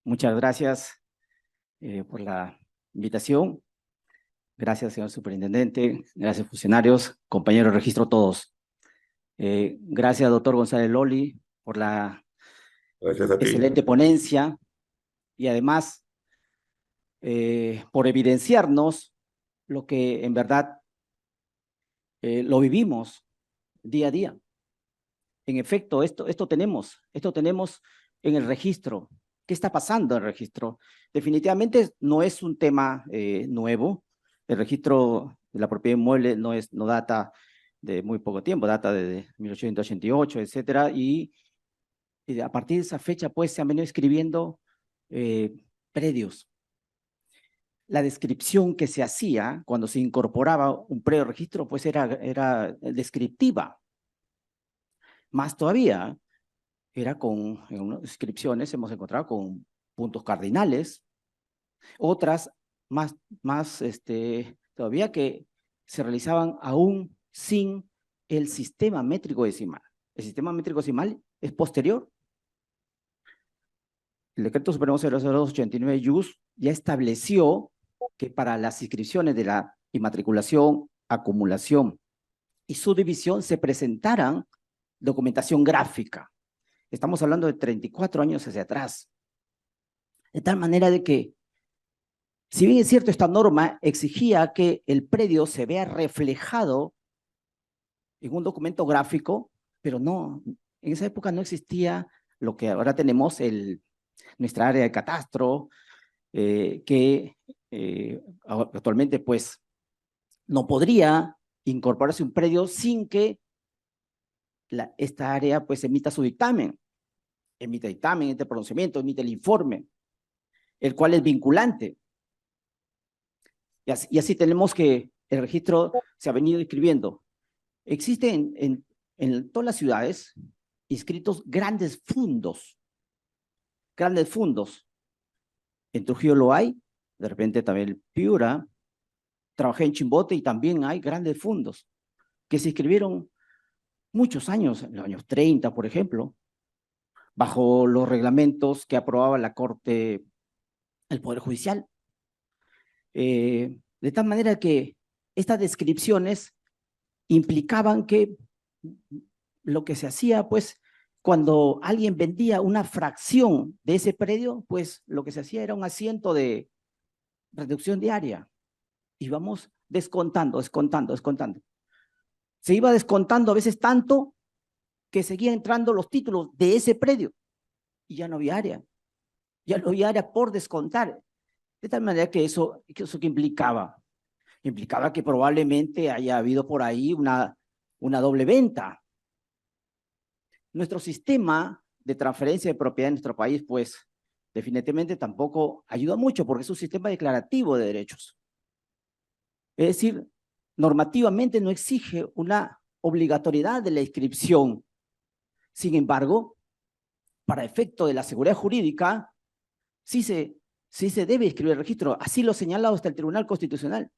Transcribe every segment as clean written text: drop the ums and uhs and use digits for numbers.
Muchas gracias por la invitación. Gracias, señor superintendente. Gracias, funcionarios, compañeros de registro, todos. Gracias, doctor González Loli, por la Gracias a ti. excelente ponencia y además por evidenciarnos lo que en verdad lo vivimos día a día. En efecto, esto tenemos en el registro. ¿Qué está pasando en el registro? Definitivamente no es un tema nuevo. El registro de la propiedad inmueble no data de muy poco tiempo, data de 1888, etcétera, y a partir de esa fecha, pues, se han venido escribiendo predios. La descripción que se hacía cuando se incorporaba un predio registro, pues, era descriptiva. Más todavía, era en unas descripciones, hemos encontrado con puntos cardinales, otras más todavía que se realizaban aún sin el sistema métrico decimal. El sistema métrico decimal es posterior. El decreto supremo 00289 JUS ya estableció que para las inscripciones de la inmatriculación, acumulación y subdivisión se presentaran documentación gráfica. Estamos hablando de 34 años hacia atrás. De tal manera de que, si bien es cierto, esta norma exigía que el predio se vea reflejado en un documento gráfico, pero no, en esa época no existía lo que ahora tenemos, nuestra área de catastro, que actualmente pues no podría incorporarse un predio sin que esta área pues emita su dictamen. Emite dictamen, emite pronunciamiento, emite el informe, el cual es vinculante. Y así tenemos que el registro se ha venido inscribiendo. Existen en todas las ciudades inscritos grandes fundos. Grandes fundos. En Trujillo lo hay, de repente también en Piura. Trabajé en Chimbote y también hay grandes fundos que se inscribieron muchos años, en los años 30, por ejemplo, bajo los reglamentos que aprobaba la Corte, el Poder Judicial. De tal manera que estas descripciones implicaban que lo que se hacía, pues, cuando alguien vendía una fracción de ese predio, pues lo que se hacía era un asiento de reducción diaria. Y vamos descontando. Se iba descontando a veces tanto que seguían entrando los títulos de ese predio y ya no había área. Ya no había área por descontar. De tal manera que eso que implicaba que probablemente haya habido por ahí una doble venta. Nuestro sistema de transferencia de propiedad en nuestro país, pues, definitivamente tampoco ayuda mucho porque es un sistema declarativo de derechos. Es decir, normativamente no exige una obligatoriedad de la inscripción. Sin embargo, para efecto de la seguridad jurídica, sí se debe inscribir el registro. Así lo ha señalado hasta el Tribunal Constitucional.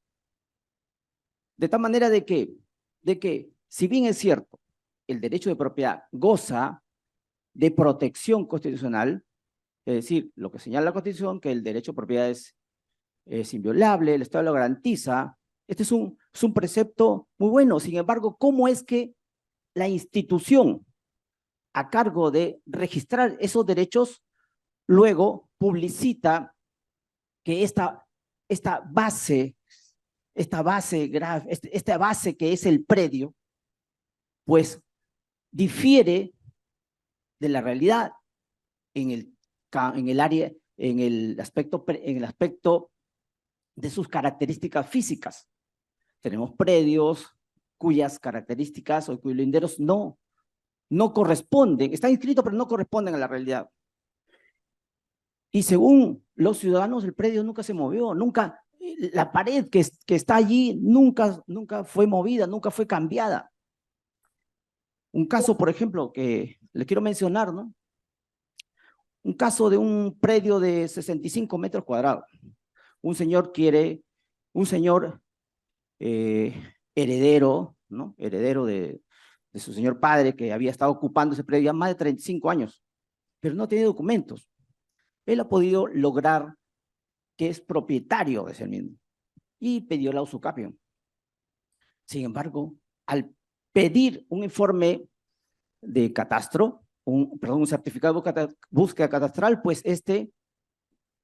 De tal manera de que, si bien es cierto, el derecho de propiedad goza de protección constitucional, es decir, lo que señala la Constitución, que el derecho de propiedad es inviolable, el Estado lo garantiza. Este es un precepto muy bueno. Sin embargo, ¿cómo es que la institución a cargo de registrar esos derechos luego publicita que esta base que es el predio, pues difiere de la realidad en el aspecto de sus características físicas? Tenemos predios cuyas características o cuyos linderos no corresponden, están inscritos pero no corresponden a la realidad. Y según los ciudadanos, el predio nunca se movió, nunca, la pared que está allí nunca fue movida, nunca fue cambiada. Un caso, por ejemplo, que le quiero mencionar, ¿no? Un caso de un predio de 65 metros cuadrados. Un señor heredero, ¿no? Heredero de su señor padre, que había estado ocupando ese predio ya más de 35 años, pero no tiene documentos. Él ha podido lograr que es propietario de ese mismo y pidió la usucapio. Sin embargo, al pedir un informe de catastro, un certificado de búsqueda catastral, pues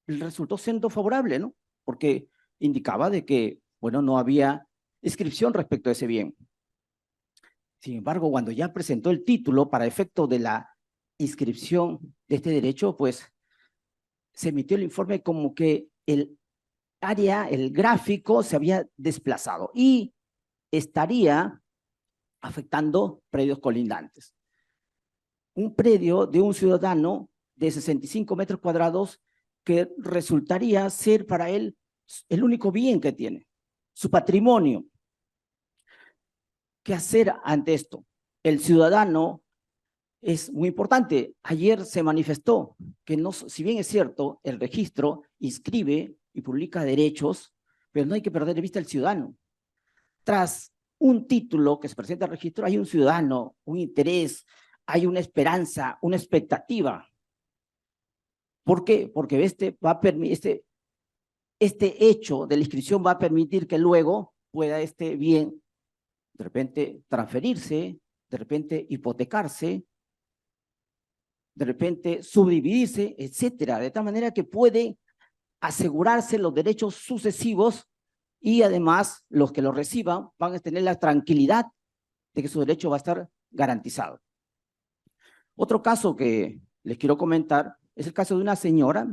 resultó siendo favorable, ¿no? Porque indicaba de que, bueno, no había inscripción respecto a ese bien. Sin embargo, cuando ya presentó el título para efecto de la inscripción de este derecho, pues se emitió el informe como que el área, el gráfico se había desplazado y estaría afectando predios colindantes. Un predio de un ciudadano de 65 metros cuadrados que resultaría ser para él el único bien que tiene, su patrimonio. ¿Qué hacer ante esto? El ciudadano es muy importante. Ayer se manifestó que no, si bien es cierto, el registro inscribe y publica derechos, pero no hay que perder de vista al ciudadano. Tras un título que se presenta al registro, hay un ciudadano, un interés, hay una esperanza, una expectativa. ¿Por qué? Porque este hecho de la inscripción va a permitir que luego pueda este bien de repente transferirse, de repente hipotecarse, de repente subdividirse, etcétera, de tal manera que puede asegurarse los derechos sucesivos y además los que lo reciban van a tener la tranquilidad de que su derecho va a estar garantizado. Otro caso que les quiero comentar es el caso de una señora.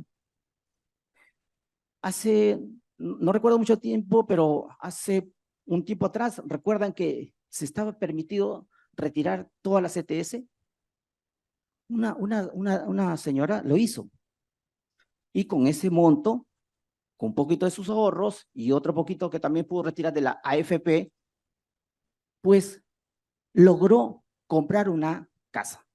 No recuerdo mucho tiempo, pero hace un tiempo atrás, ¿recuerdan que se estaba permitido retirar toda la CTS? Una señora lo hizo. Y con ese monto, con un poquito de sus ahorros y otro poquito que también pudo retirar de la AFP, pues logró comprar una casa.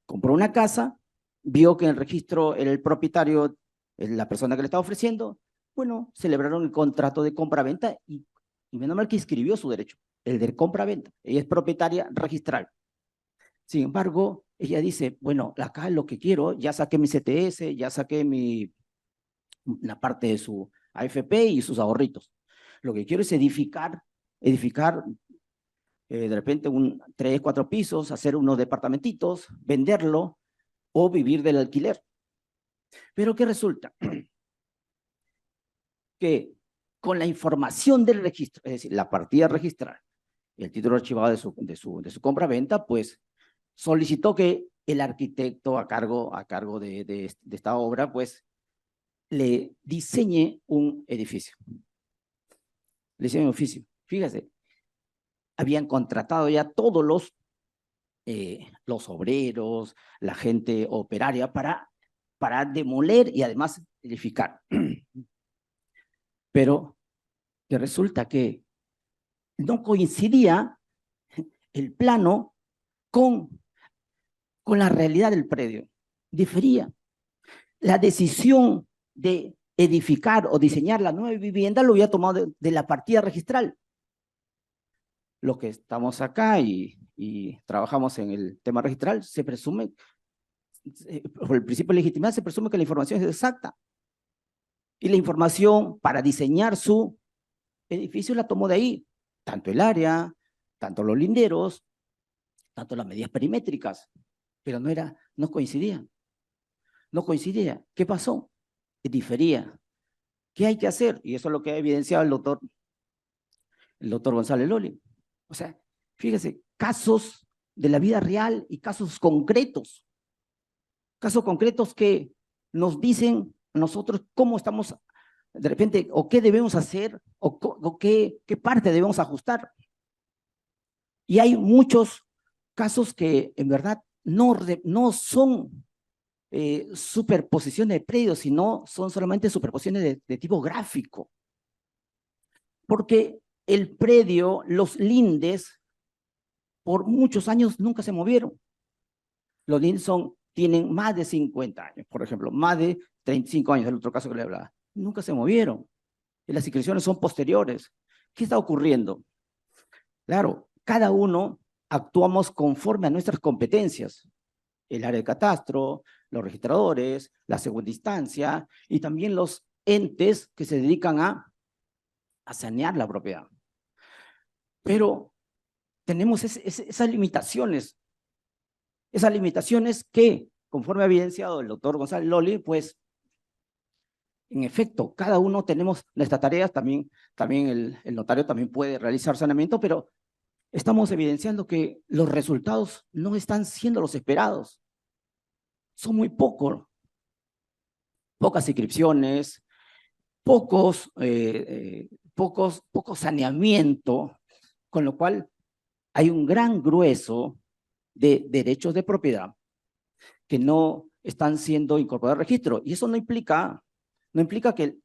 Compró una casa, vio que en el registro era el propietario, la persona que le estaba ofreciendo, bueno, celebraron el contrato de compra-venta y menos mal que inscribió su derecho, el de compra-venta. Ella es propietaria registral. Sin embargo, ella dice, bueno, acá lo que quiero, ya saqué mi CTS, ya saqué la parte de su AFP y sus ahorritos. Lo que quiero es edificar de repente 3, 4 pisos, hacer unos departamentitos, venderlo o vivir del alquiler. Pero ¿qué resulta? Que con la información del registro, es decir, la partida registral, el título archivado de su compra-venta, pues solicitó que el arquitecto a cargo de esta obra, pues le diseñe un edificio. Le diseñe un edificio. Fíjese, habían contratado ya todos los obreros, la gente operaria para demoler y además edificar. Pero que resulta que no coincidía el plano con la realidad del predio. Difería. La decisión de edificar o diseñar la nueva vivienda lo había tomado de la partida registral. Los que estamos acá y trabajamos en el tema registral, se presume, por el principio de legitimidad, se presume que la información es exacta. Y la información para diseñar su edificio la tomó de ahí, tanto el área, tanto los linderos, tanto las medidas perimétricas, pero no coincidían. No coincidía. ¿Qué pasó? Difería. ¿Qué hay que hacer? Y eso es lo que ha evidenciado el doctor González Loli. O sea, fíjese, casos de la vida real y casos concretos que nos dicen nosotros cómo estamos de repente, o qué debemos hacer, o qué parte debemos ajustar. Y hay muchos casos que en verdad no son superposiciones de predios, sino son solamente superposiciones de tipo gráfico. Porque el predio, los lindes, por muchos años nunca se movieron. Los lindes tienen más de 50 años, por ejemplo, más de 35 años, el otro caso que le hablaba. Nunca se movieron. Y las inscripciones son posteriores. ¿Qué está ocurriendo? Claro, cada uno actuamos conforme a nuestras competencias. El área de catastro, los registradores, la segunda instancia y también los entes que se dedican a sanear la propiedad. Pero tenemos esas limitaciones que, conforme ha evidenciado el doctor González Loli, pues, en efecto, cada uno tenemos nuestras tareas, también el notario también puede realizar saneamiento, pero estamos evidenciando que los resultados no están siendo los esperados. Son muy pocas inscripciones, pocos saneamiento, con lo cual hay un gran grueso de derechos de propiedad que no están siendo incorporados al registro. Y eso no implica que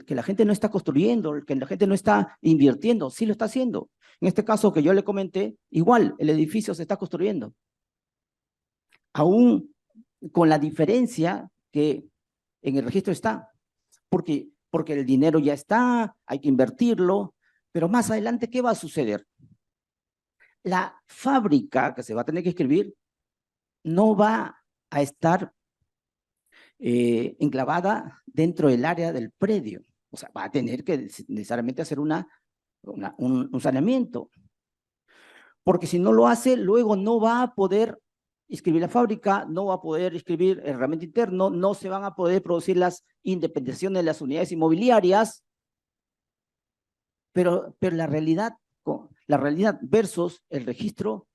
la gente no está construyendo, que la gente no está invirtiendo, sí lo está haciendo. En este caso que yo le comenté, igual el edificio se está construyendo. Aún con la diferencia que en el registro está, porque el dinero ya está, hay que invertirlo, pero más adelante, ¿qué va a suceder? La fábrica que se va a tener que escribir no va a estar enclavada dentro del área del predio. O sea, va a tener que necesariamente hacer un saneamiento. Porque si no lo hace, luego no va a poder inscribir la fábrica, no va a poder inscribir el reglamento interno, no se van a poder producir las independizaciones de las unidades inmobiliarias, pero la realidad versus el registro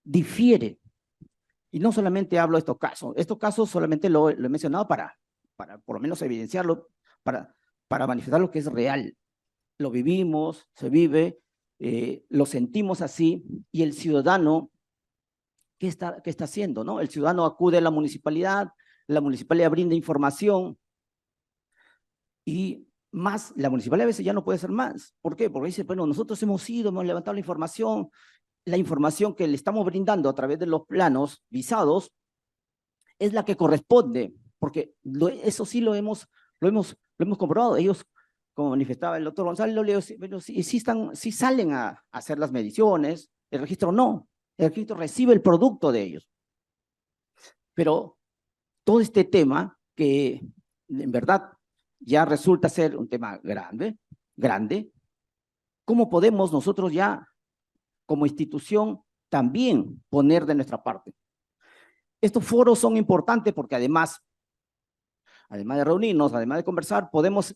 difiere. Y no solamente hablo de estos casos solamente lo he mencionado para por lo menos evidenciarlo, para manifestar lo que es real. Lo vivimos, se vive, lo sentimos así, y el ciudadano, ¿qué está haciendo, no? El ciudadano acude a la municipalidad brinda información, y más, la municipalidad a veces ya no puede hacer más. ¿Por qué? Porque dice, bueno, nosotros hemos levantado la información que le estamos brindando a través de los planos visados es la que corresponde, porque eso sí lo hemos comprobado. Ellos, como manifestaba el doctor González, bueno, sí salen a hacer las mediciones, el registro no, el registro recibe el producto de ellos. Pero todo este tema, que en verdad ya resulta ser un tema grande, ¿cómo podemos nosotros ya, como institución, también poner de nuestra parte? Estos foros son importantes porque además de reunirnos, además de conversar, podemos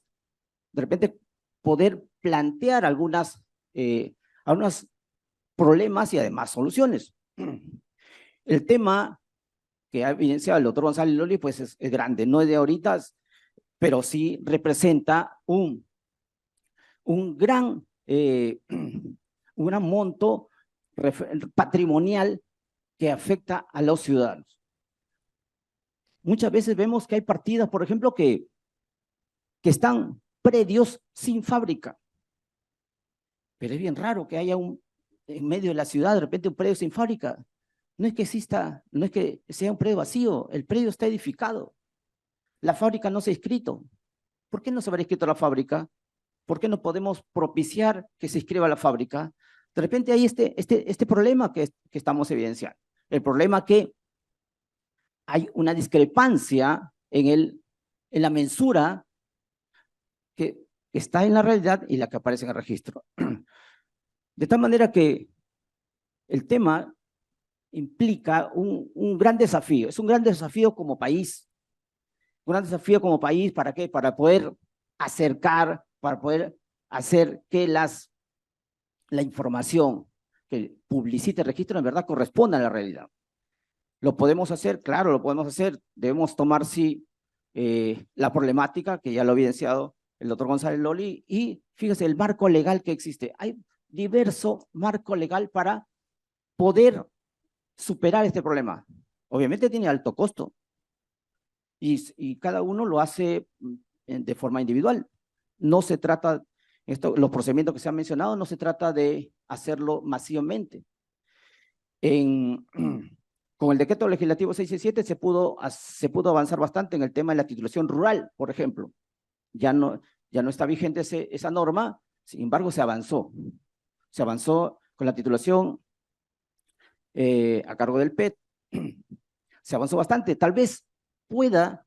de repente poder plantear algunos problemas y además soluciones. El tema que ha evidenciado el doctor González Loli, pues es grande, no es de ahorita, pero sí representa un gran monto patrimonial que afecta a los ciudadanos. Muchas veces vemos que hay partidas, por ejemplo, que están predios sin fábrica. Pero es bien raro que haya en medio de la ciudad, de repente, un predio sin fábrica. No es que exista, no es que sea un predio vacío, el predio está edificado. La fábrica no se ha inscrito. ¿Por qué no se habrá inscrito la fábrica? ¿Por qué no podemos propiciar que se inscriba la fábrica? De repente hay este problema que estamos evidenciando. El problema que hay una discrepancia en la mensura que está en la realidad y la que aparece en el registro. De tal manera que el tema implica un gran desafío. Es un gran desafío como país. Un gran desafío como país, ¿para qué? Para poder acercar, para poder hacer que la información que publicite el registro en verdad corresponda a la realidad. ¿Lo podemos hacer? Claro, lo podemos hacer. Debemos tomar, sí, la problemática, que ya lo ha evidenciado el doctor González Loli, y fíjese el marco legal que existe. Hay diverso marco legal para poder superar este problema. Obviamente tiene alto costo y cada uno lo hace de forma individual. No se trata, los procedimientos que se han mencionado, no se trata de hacerlo masivamente. Con el decreto legislativo 667 se pudo avanzar bastante en el tema de la titulación rural, por ejemplo. Ya no está vigente esa norma, Sin embargo, se avanzó con la titulación a cargo del PET, se avanzó bastante. Tal vez pueda,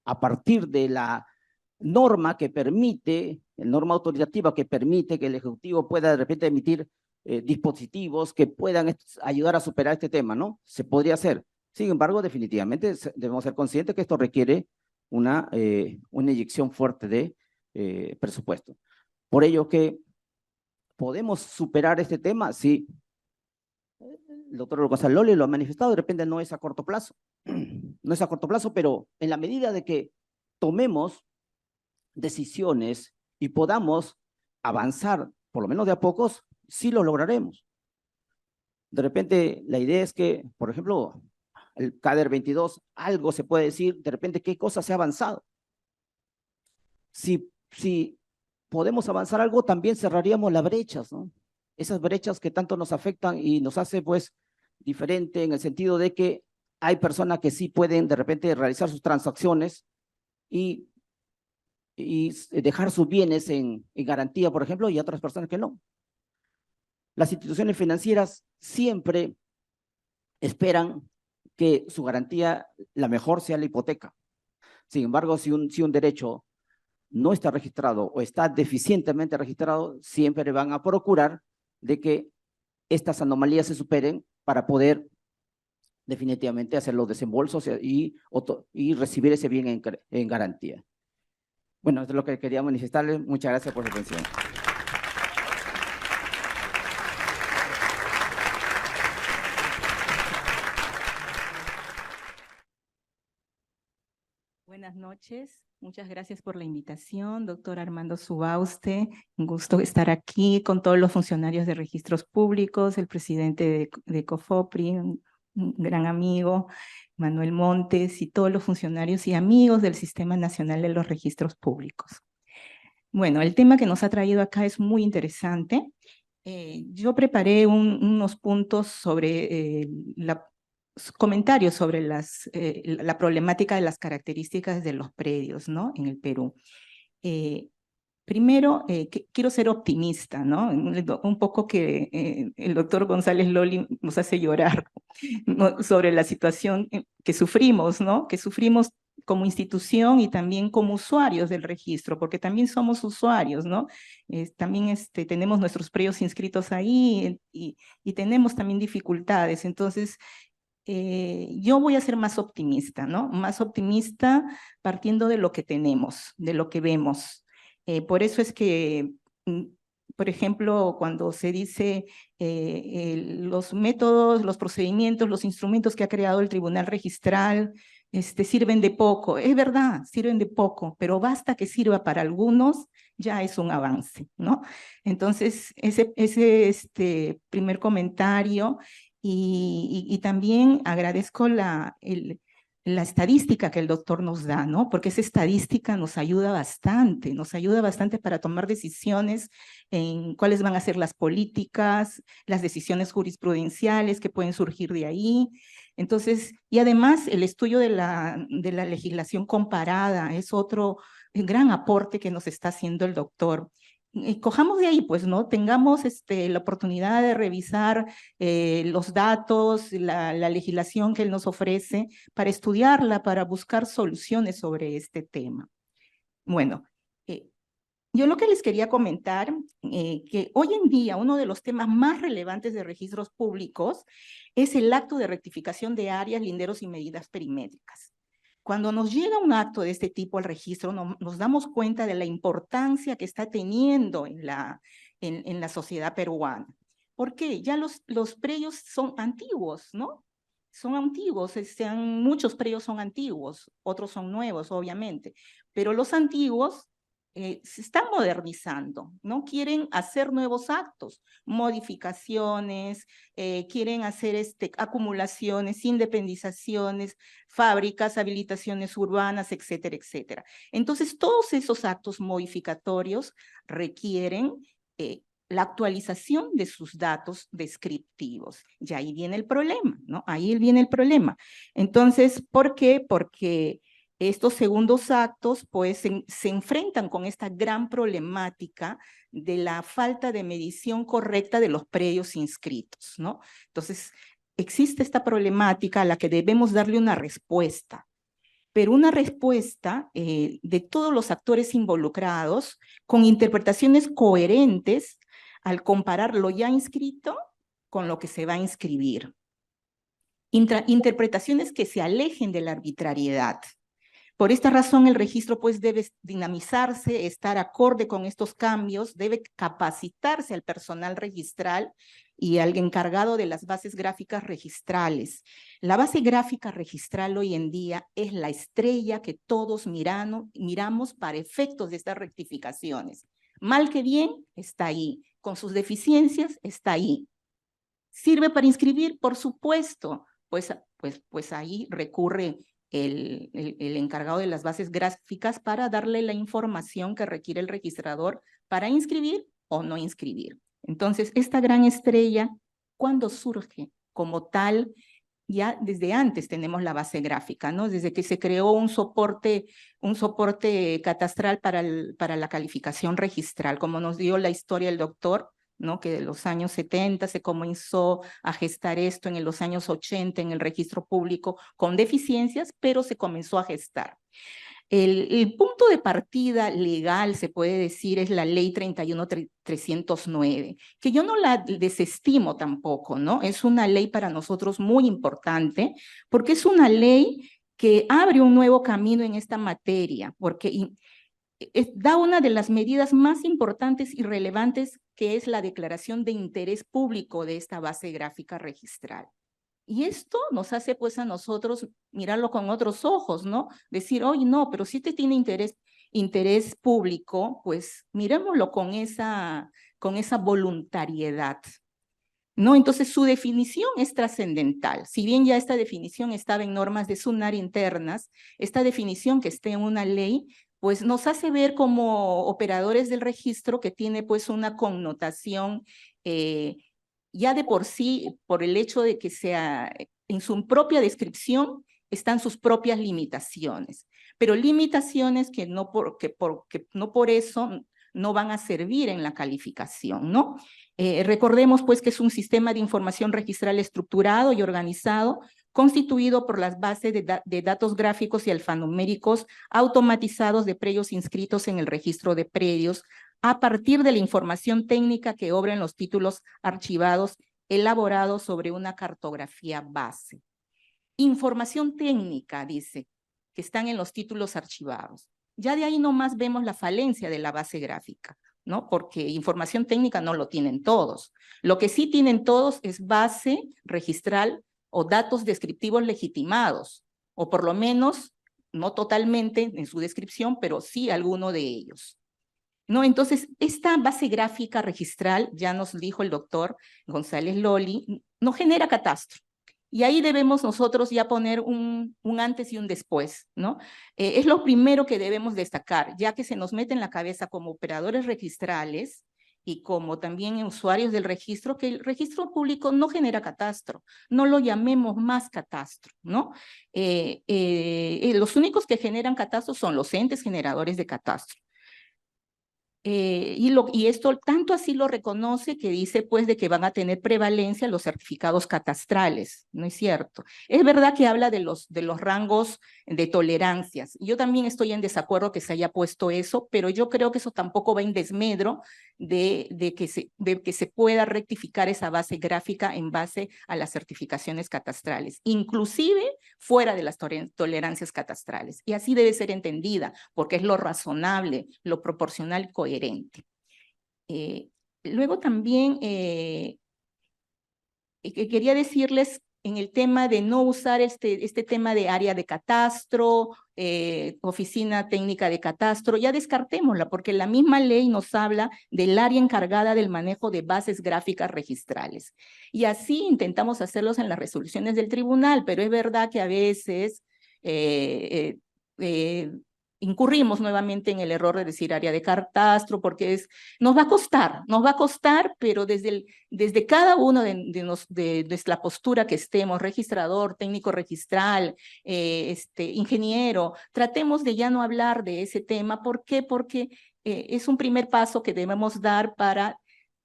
a partir de la norma que permite, la norma autoritativa que permite que el Ejecutivo pueda de repente emitir dispositivos que puedan ayudar a superar este tema, ¿no? Se podría hacer. Sin embargo, definitivamente debemos ser conscientes que esto requiere una inyección fuerte de presupuesto. Por ello que podemos superar este tema, sí. El doctor González Loli lo ha manifestado, de repente no es a corto plazo, no es a corto plazo, pero en la medida de que tomemos decisiones y podamos avanzar, por lo menos de a pocos, sí lo lograremos. De repente, la idea es que, por ejemplo, el CADER 22, algo se puede decir, de repente, qué cosa se ha avanzado. Si podemos avanzar algo, también cerraríamos las brechas, ¿no? Esas brechas que tanto nos afectan y nos hace, pues, diferente en el sentido de que hay personas que sí pueden, de repente, realizar sus transacciones y dejar sus bienes en garantía, por ejemplo, y otras personas que no. Las instituciones financieras siempre esperan que su garantía, la mejor, sea la hipoteca. Sin embargo, si un derecho no está registrado o está deficientemente registrado, siempre van a procurar de que estas anomalías se superen para poder definitivamente hacer los desembolsos y recibir ese bien en garantía. Bueno, esto es lo que quería manifestarles. Muchas gracias por su atención. Buenas noches, muchas gracias por la invitación, doctor Armando Subauste. Un gusto estar aquí con todos los funcionarios de registros públicos, el presidente de COFOPRI, un gran amigo, Manuel Montes, y todos los funcionarios y amigos del Sistema Nacional de los Registros Públicos. Bueno, el tema que nos ha traído acá es muy interesante. Yo preparé unos puntos sobre comentarios sobre la problemática de las características de los predios, ¿no? En el Perú. Primero, quiero ser optimista, ¿no? Un poco que el doctor González Loli nos hace llorar, ¿no? Sobre la situación que sufrimos, ¿no? Que sufrimos como institución y también como usuarios del registro, porque también somos usuarios, ¿no? También tenemos nuestros predios inscritos ahí y tenemos también dificultades. Entonces, yo voy a ser más optimista, ¿no? Más optimista partiendo de lo que tenemos, de lo que vemos. Por eso es que, por ejemplo, cuando se dice los métodos, los procedimientos, los instrumentos que ha creado el Tribunal Registral sirven de poco. Es verdad, sirven de poco, pero basta que sirva para algunos, ya es un avance, ¿no? Entonces, ese primer comentario. Y también agradezco la estadística que el doctor nos da, ¿no? Porque esa estadística nos ayuda bastante para tomar decisiones en cuáles van a ser las políticas, las decisiones jurisprudenciales que pueden surgir de ahí. Entonces, y además el estudio de la legislación comparada es otro gran aporte que nos está haciendo el doctor. Y cojamos de ahí, pues, ¿no? Tengamos la oportunidad de revisar los datos, la legislación que él nos ofrece para estudiarla, para buscar soluciones sobre este tema. Bueno, yo lo que les quería comentar, que hoy en día uno de los temas más relevantes de registros públicos es el acto de rectificación de áreas, linderos y medidas perimétricas. Cuando nos llega un acto de este tipo al registro, nos damos cuenta de la importancia que está teniendo en la sociedad peruana. ¿Por qué? Ya los predios son antiguos, ¿no? Son antiguos, muchos predios son antiguos, otros son nuevos, obviamente, pero los antiguos se están modernizando, ¿no? Quieren hacer nuevos actos, modificaciones, quieren hacer acumulaciones, independizaciones, fábricas, habilitaciones urbanas, etcétera, etcétera. Entonces, todos esos actos modificatorios requieren la actualización de sus datos descriptivos. Y ahí viene el problema, ¿no? Ahí viene el problema. Entonces, ¿por qué? Porque estos segundos actos pues se enfrentan con esta gran problemática de la falta de medición correcta de los predios inscritos, ¿no? Entonces, existe esta problemática a la que debemos darle una respuesta, pero una respuesta de todos los actores involucrados con interpretaciones coherentes al comparar lo ya inscrito con lo que se va a inscribir. Interpretaciones que se alejen de la arbitrariedad. Por esta razón, el registro pues debe dinamizarse, estar acorde con estos cambios, debe capacitarse al personal registral y al encargado de las bases gráficas registrales. La base gráfica registral hoy en día es la estrella que todos miramos para efectos de estas rectificaciones. Mal que bien, está ahí. Con sus deficiencias, está ahí. ¿Sirve para inscribir? Por supuesto. Pues ahí recurre el encargado de las bases gráficas para darle la información que requiere el registrador para inscribir o no inscribir. Entonces, esta gran estrella, ¿cuándo surge? Como tal, ya desde antes tenemos la base gráfica, ¿no? Desde que se creó un soporte catastral para la calificación registral, como nos dio la historia el doctor, ¿no? Que de los años 70 se comenzó a gestar esto, en los años 80 en el registro público con deficiencias, pero se comenzó a gestar. El punto de partida legal, se puede decir, es la ley 31.309, que yo no la desestimo tampoco, ¿no? Es una ley para nosotros muy importante, porque es una ley que abre un nuevo camino en esta materia, porque da una de las medidas más importantes y relevantes, que es la declaración de interés público de esta base gráfica registral. Y esto nos hace pues a nosotros mirarlo con otros ojos, ¿no? Decir, oye, no, pero si te tiene interés público, pues mirémoslo con esa voluntariedad, ¿no? Entonces su definición es trascendental. Si bien ya esta definición estaba en normas de SUNAR internas, esta definición que esté en una ley, pues nos hace ver como operadores del registro que tiene pues una connotación ya de por sí, por el hecho de que sea en su propia descripción, están sus propias limitaciones, pero limitaciones que no por eso no van a servir en la calificación, ¿no? Recordemos pues que es un sistema de información registral estructurado y organizado, constituido por las bases de datos gráficos y alfanuméricos automatizados de predios inscritos en el registro de predios, a partir de la información técnica que obra en los títulos archivados elaborados sobre una cartografía base. Información técnica, dice, que están en los títulos archivados. Ya de ahí nomás vemos la falencia de la base gráfica, ¿no? Porque información técnica no lo tienen todos. Lo que sí tienen todos es base registral o datos descriptivos legitimados, o por lo menos, no totalmente en su descripción, pero sí alguno de ellos. ¿No? Entonces, esta base gráfica registral, ya nos dijo el doctor González Loli, no genera catastro. Y ahí debemos nosotros ya poner un antes y un después, ¿no? Es lo primero que debemos destacar, ya que se nos mete en la cabeza como operadores registrales y como también usuarios del registro, que el registro público no genera catastro, no lo llamemos más catastro, ¿no? Los únicos que generan catastro son los entes generadores de catastro. Y esto tanto así lo reconoce que dice pues de que van a tener prevalencia los certificados catastrales, ¿no es cierto? Es verdad que habla de los rangos de tolerancias. Yo también estoy en desacuerdo que se haya puesto eso, pero yo creo que eso tampoco va en desmedro de que se pueda rectificar esa base gráfica en base a las certificaciones catastrales, inclusive fuera de las tolerancias catastrales. Y así debe ser entendida, porque es lo razonable, lo proporcional, coherente. Luego también quería decirles en el tema de no usar este tema de área de catastro, oficina técnica de catastro, ya descartémosla, porque la misma ley nos habla del área encargada del manejo de bases gráficas registrales. Y así intentamos hacerlos en las resoluciones del tribunal, pero es verdad que a veces incurrimos nuevamente en el error de decir área de catastro, porque nos va a costar, pero desde cada uno de nuestra postura que estemos, registrador, técnico registral, ingeniero, tratemos de ya no hablar de ese tema. ¿Por qué? Porque es un primer paso que debemos dar para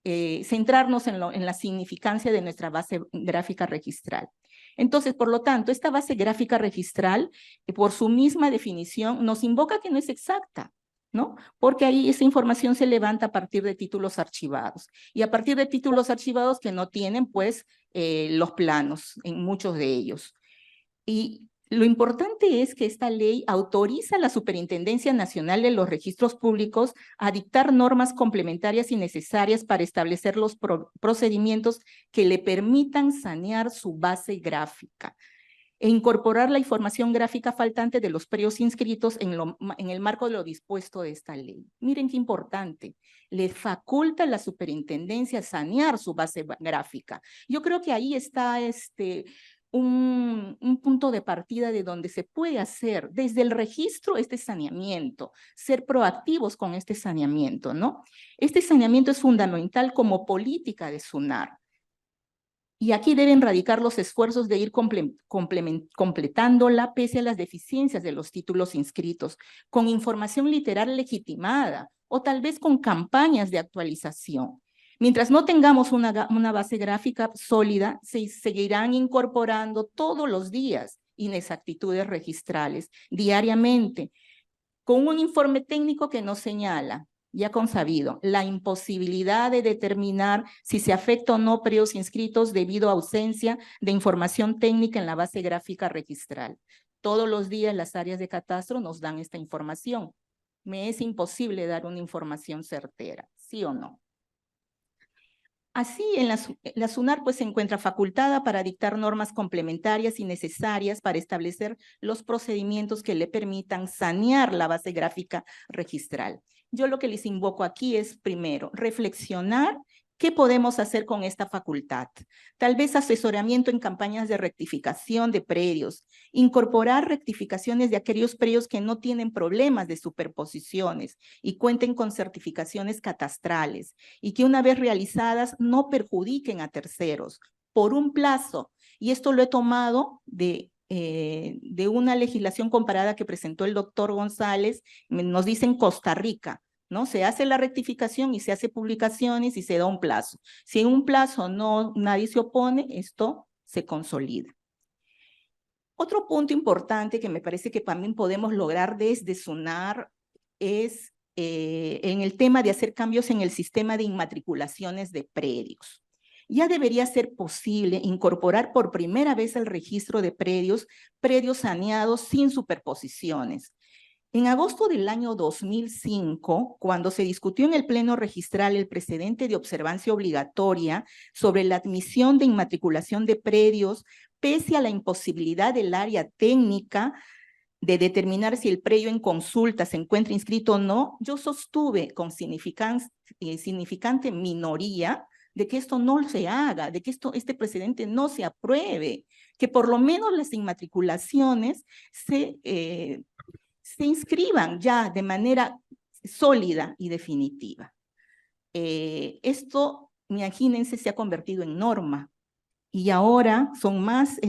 centrarnos en la significancia de nuestra base gráfica registral. Entonces, por lo tanto, esta base gráfica registral, por su misma definición, nos invoca que no es exacta, ¿no? Porque ahí esa información se levanta a partir de títulos archivados, y a partir de títulos archivados que no tienen, pues, los planos en muchos de ellos. Y lo importante es que esta ley autoriza a la Superintendencia Nacional de los Registros Públicos a dictar normas complementarias y necesarias para establecer los procedimientos que le permitan sanear su base gráfica e incorporar la información gráfica faltante de los predios inscritos en el marco de lo dispuesto de esta ley. Miren qué importante, le faculta a la superintendencia sanear su base gráfica. Yo creo que ahí está un punto de partida de donde se puede hacer desde el registro este saneamiento, ser proactivos con este saneamiento, ¿no? Este saneamiento es fundamental como política de SUNAR. Y aquí deben radicar los esfuerzos de ir completándola pese a las deficiencias de los títulos inscritos, con información literal legitimada o tal vez con campañas de actualización. Mientras no tengamos una base gráfica sólida, se seguirán incorporando todos los días inexactitudes registrales, diariamente, con un informe técnico que nos señala, ya consabido, la imposibilidad de determinar si se afecta o no predios inscritos debido a ausencia de información técnica en la base gráfica registral. Todos los días las áreas de catastro nos dan esta información. Me es imposible dar una información certera, ¿sí o no? Así, la SUNAR pues se encuentra facultada para dictar normas complementarias y necesarias para establecer los procedimientos que le permitan sanear la base gráfica registral. Yo lo que les invoco aquí es, primero, reflexionar qué podemos hacer con esta facultad. Tal vez asesoramiento en campañas de rectificación de predios, incorporar rectificaciones de aquellos predios que no tienen problemas de superposiciones y cuenten con certificaciones catastrales y que una vez realizadas no perjudiquen a terceros por un plazo. Y esto lo he tomado de una legislación comparada que presentó el doctor González, nos dice en Costa Rica, ¿no? Se hace la rectificación y se hace publicaciones y se da un plazo. Si en un plazo nadie se opone, esto se consolida. Otro punto importante que me parece que también podemos lograr desde SUNAR es en el tema de hacer cambios en el sistema de inmatriculaciones de predios. Ya debería ser posible incorporar por primera vez al registro de predios saneados sin superposiciones. En agosto del año 2005, cuando se discutió en el Pleno Registral el precedente de observancia obligatoria sobre la admisión de inmatriculación de predios, pese a la imposibilidad del área técnica de determinar si el predio en consulta se encuentra inscrito o no, yo sostuve con significante minoría de que esto no se haga, de que este precedente no se apruebe, que por lo menos las inmatriculaciones se inscriban ya de manera sólida y definitiva. Esto, imagínense, se ha convertido en norma. Y ahora son más,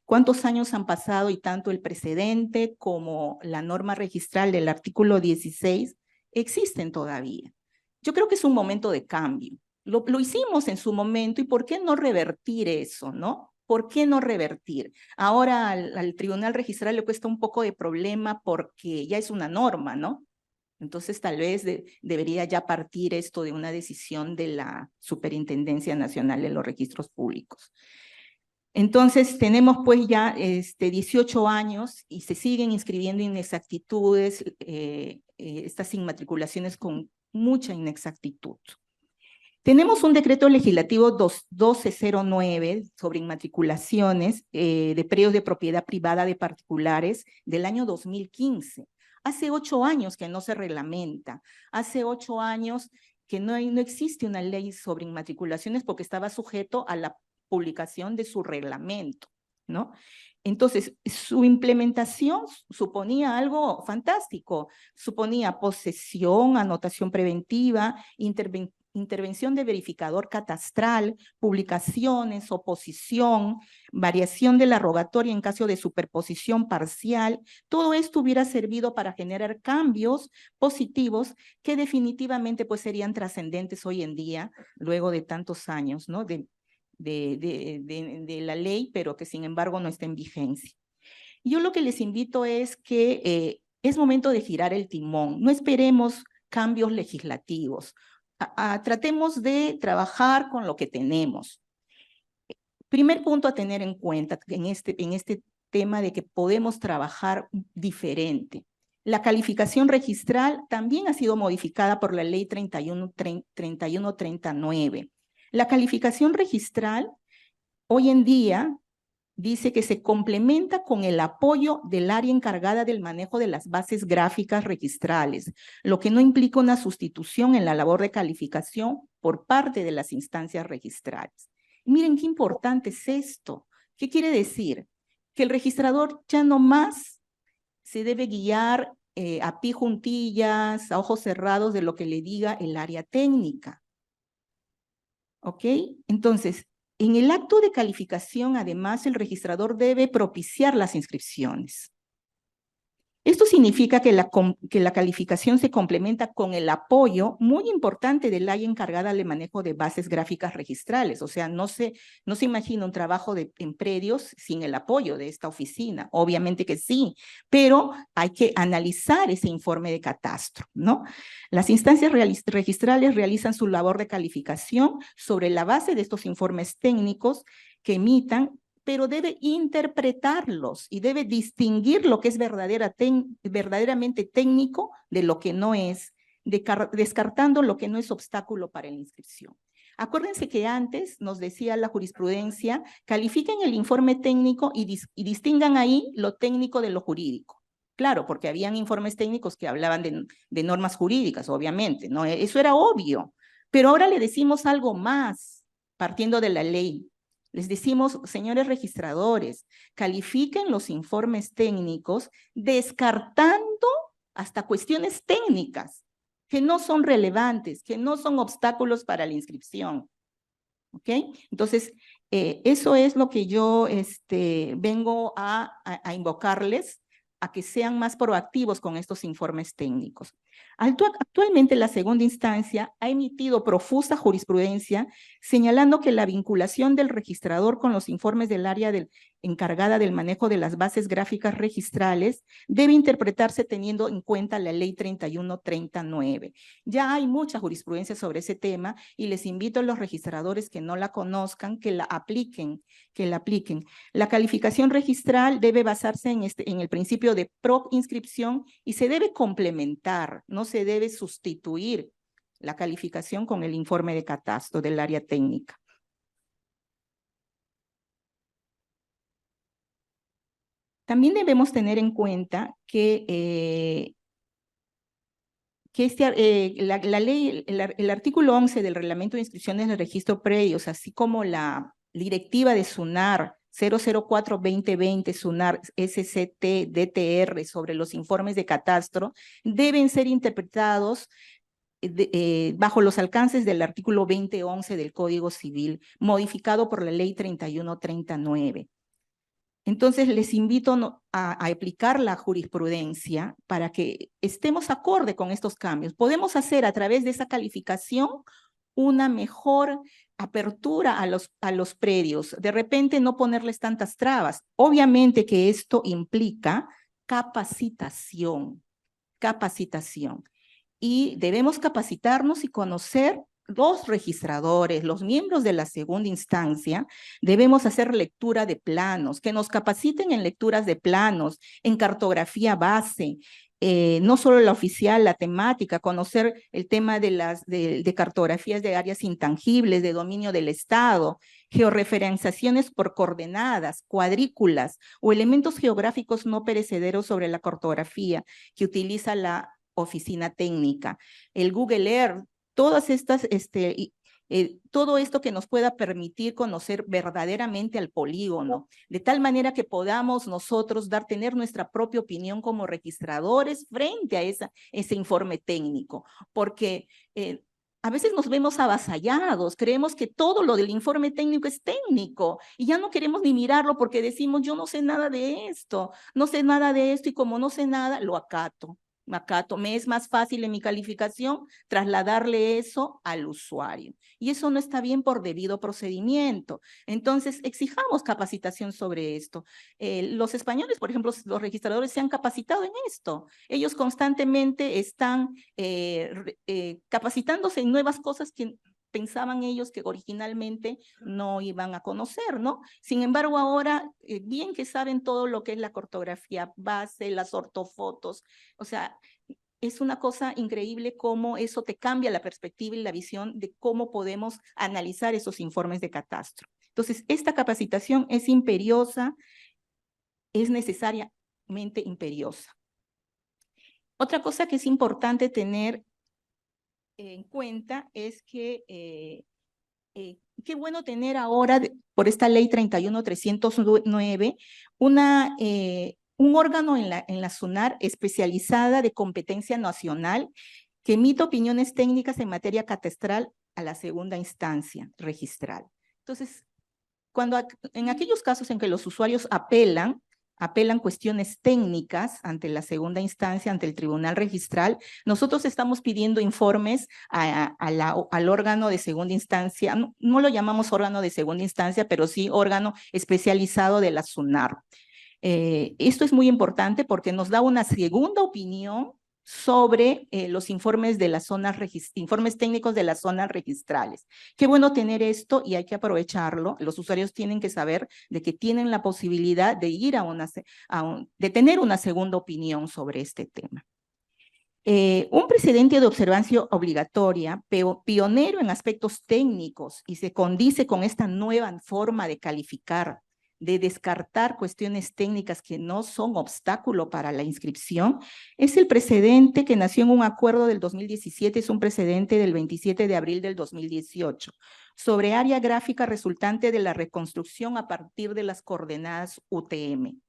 ¿cuántos años han pasado? Y tanto el precedente como la norma registral del artículo 16 existen todavía. Yo creo que es un momento de cambio. Lo hicimos en su momento, y ¿por qué no revertir eso, no? ¿Por qué no revertir? Ahora al Tribunal Registral le cuesta un poco de problema porque ya es una norma, ¿no? Entonces, tal vez debería ya partir esto de una decisión de la Superintendencia Nacional de los Registros Públicos. Entonces, tenemos pues ya 18 años y se siguen inscribiendo inexactitudes, estas inmatriculaciones con mucha inexactitud. Tenemos un decreto legislativo 1209 sobre inmatriculaciones de predios de propiedad privada de particulares del año 2015. Hace 8 años que no se reglamenta, hace 8 años que no existe una ley sobre inmatriculaciones porque estaba sujeto a la publicación de su reglamento, ¿no? Entonces, su implementación suponía algo fantástico, suponía posesión, anotación preventiva, intervención de verificador catastral, publicaciones, oposición, variación de la rogatoria en caso de superposición parcial. Todo esto hubiera servido para generar cambios positivos que definitivamente pues serían trascendentes hoy en día, luego de tantos años, ¿no? de la ley, pero que sin embargo no está en vigencia. Yo lo que les invito es que es momento de girar el timón, no esperemos cambios legislativos, tratemos de trabajar con lo que tenemos. Primer punto a tener en cuenta en este tema de que podemos trabajar diferente. La calificación registral también ha sido modificada por la ley 3139. La calificación registral hoy en día dice que se complementa con el apoyo del área encargada del manejo de las bases gráficas registrales, lo que no implica una sustitución en la labor de calificación por parte de las instancias registrales. Miren qué importante es esto. ¿Qué quiere decir? Que el registrador ya no más se debe guiar a pie juntillas, a ojos cerrados de lo que le diga el área técnica. ¿Ok? Entonces, en el acto de calificación, además, el registrador debe propiciar las inscripciones. Esto significa que la calificación se complementa con el apoyo muy importante del área encargada del manejo de bases gráficas registrales. O sea, no se imagina un trabajo en predios sin el apoyo de esta oficina. Obviamente que sí, pero hay que analizar ese informe de catastro, ¿no? Las instancias registrales realizan su labor de calificación sobre la base de estos informes técnicos que emitan, pero debe interpretarlos y debe distinguir lo que es verdaderamente técnico de lo que no es, descartando lo que no es obstáculo para la inscripción. Acuérdense que antes nos decía la jurisprudencia, califiquen el informe técnico y distingan ahí lo técnico de lo jurídico. Claro, porque habían informes técnicos que hablaban de normas jurídicas, obviamente, ¿no? Eso era obvio, pero ahora le decimos algo más, partiendo de la ley. Les decimos, señores registradores, califiquen los informes técnicos descartando hasta cuestiones técnicas que no son relevantes, que no son obstáculos para la inscripción. ¿Ok? Entonces, eso es lo que yo vengo a invocarles, a que sean más proactivos con estos informes técnicos. Actualmente la segunda instancia ha emitido profusa jurisprudencia señalando que la vinculación del registrador con los informes del área encargada del manejo de las bases gráficas registrales debe interpretarse teniendo en cuenta la ley 3139. Ya hay mucha jurisprudencia sobre ese tema y les invito a los registradores que no la conozcan, que la apliquen, La calificación registral debe basarse en el principio de pro-inscripción y se debe complementar, no se debe sustituir la calificación con el informe de catastro del área técnica. También debemos tener en cuenta que la ley, el artículo 11 del Reglamento de Inscripciones del Registro Predios, así como la directiva de SUNAR 004-2020, SUNAR SCT-DTR sobre los informes de catastro, deben ser interpretados bajo los alcances del artículo 2011 del Código Civil, modificado por la ley 3139. Entonces, les invito a aplicar la jurisprudencia para que estemos acorde con estos cambios. Podemos hacer a través de esa calificación una mejor apertura a los predios. De repente no ponerles tantas trabas. Obviamente que esto implica capacitación. Y debemos capacitarnos y conocer los registradores, los miembros de la segunda instancia, debemos hacer lectura de planos, que nos capaciten en lecturas de planos, en cartografía base, no solo la oficial, la temática, conocer el tema de cartografías de áreas intangibles, de dominio del Estado, georreferenciaciones por coordenadas, cuadrículas o elementos geográficos no perecederos sobre la cartografía que utiliza la oficina técnica, el Google Earth, todas estas todo esto que nos pueda permitir conocer verdaderamente al polígono, de tal manera que podamos nosotros tener nuestra propia opinión como registradores frente a ese informe técnico, porque a veces nos vemos avasallados, creemos que todo lo del informe técnico es técnico y ya no queremos ni mirarlo porque decimos, yo no sé nada de esto, no sé nada de esto y como no sé nada, lo acato. Me es más fácil en mi calificación trasladarle eso al usuario. Y eso no está bien por debido procedimiento. Entonces, exijamos capacitación sobre esto. Los españoles, por ejemplo, los registradores se han capacitado en esto. Ellos constantemente están capacitándose en nuevas cosas que pensaban ellos que originalmente no iban a conocer, ¿no? Sin embargo, ahora, bien que saben todo lo que es la cartografía base, las ortofotos, o sea, es una cosa increíble cómo eso te cambia la perspectiva y la visión de cómo podemos analizar esos informes de catastro. Entonces, esta capacitación es imperiosa, es necesariamente imperiosa. Otra cosa que es importante tener en cuenta es que qué bueno tener ahora, por esta ley 31.309, un órgano en la SUNAR especializada de competencia nacional que emite opiniones técnicas en materia catastral a la segunda instancia registral. Entonces, en aquellos casos en que los usuarios apelan cuestiones técnicas ante la segunda instancia, ante el tribunal registral, nosotros estamos pidiendo informes al órgano de segunda instancia, no lo llamamos órgano de segunda instancia, pero sí órgano especializado de la SUNAR. Esto es muy importante porque nos da una segunda opinión sobre los informes técnicos de las zonas registrales. Qué bueno tener esto y hay que aprovecharlo. Los usuarios tienen que saber de que tienen la posibilidad de ir de tener una segunda opinión sobre este tema. Un precedente de observancia obligatoria, pionero en aspectos técnicos y se condice con esta nueva forma de calificar, de descartar cuestiones técnicas que no son obstáculo para la inscripción, es el precedente que nació en un acuerdo del 2017, es un precedente del 27 de abril del 2018, sobre área gráfica resultante de la reconstrucción a partir de las coordenadas UTM.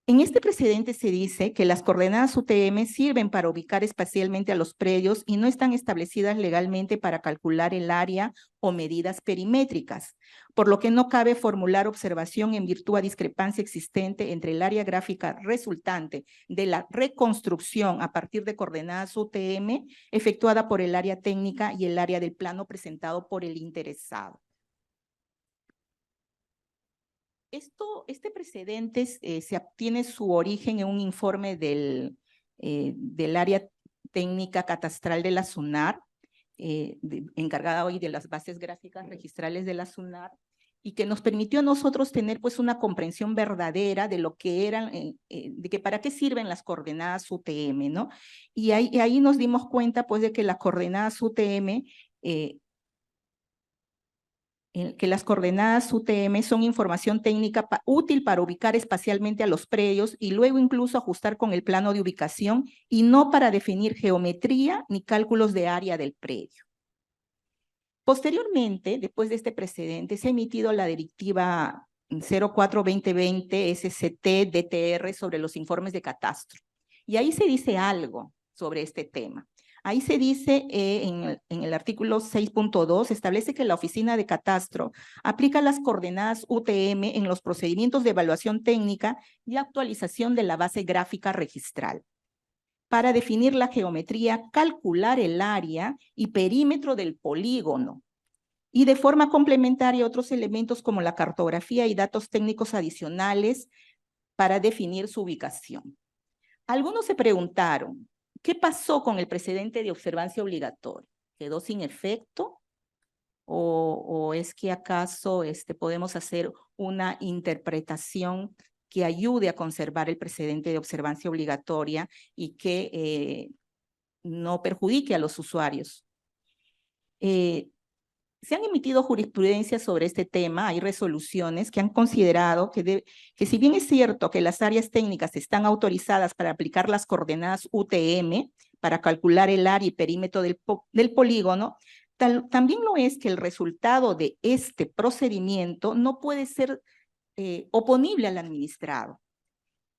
En este precedente se dice que las coordenadas UTM sirven para ubicar espacialmente a los predios y no están establecidas legalmente para calcular el área o medidas perimétricas, por lo que no cabe formular observación en virtud a discrepancia existente entre el área gráfica resultante de la reconstrucción a partir de coordenadas UTM efectuada por el área técnica y el área del plano presentado por el interesado. Este precedente tiene su origen en un informe del área técnica catastral de la SUNAR, encargada hoy de las bases gráficas registrales de la SUNAR, y que nos permitió a nosotros tener pues una comprensión verdadera de lo que eran, de que para qué sirven las coordenadas UTM, ¿no? Y ahí nos dimos cuenta pues de que las coordenadas UTM que las coordenadas UTM son información técnica útil para ubicar espacialmente a los predios y luego incluso ajustar con el plano de ubicación y no para definir geometría ni cálculos de área del predio. Posteriormente, después de este precedente, se ha emitido la directiva 04-2020 SCT-DTR sobre los informes de catastro. Y ahí se dice algo sobre este tema. Ahí se dice en el artículo 6.2, establece que la oficina de catastro aplica las coordenadas UTM en los procedimientos de evaluación técnica y actualización de la base gráfica registral para definir la geometría, calcular el área y perímetro del polígono y de forma complementaria otros elementos como la cartografía y datos técnicos adicionales para definir su ubicación. Algunos se preguntaron, ¿qué pasó con el precedente de observancia obligatoria? ¿Quedó sin efecto? ¿O es que acaso podemos hacer una interpretación que ayude a conservar el precedente de observancia obligatoria y que no perjudique a los usuarios? Se han emitido jurisprudencias sobre este tema, hay resoluciones que han considerado que si bien es cierto que las áreas técnicas están autorizadas para aplicar las coordenadas UTM para calcular el área y perímetro del polígono, También lo es que el resultado de este procedimiento no puede ser oponible al administrado,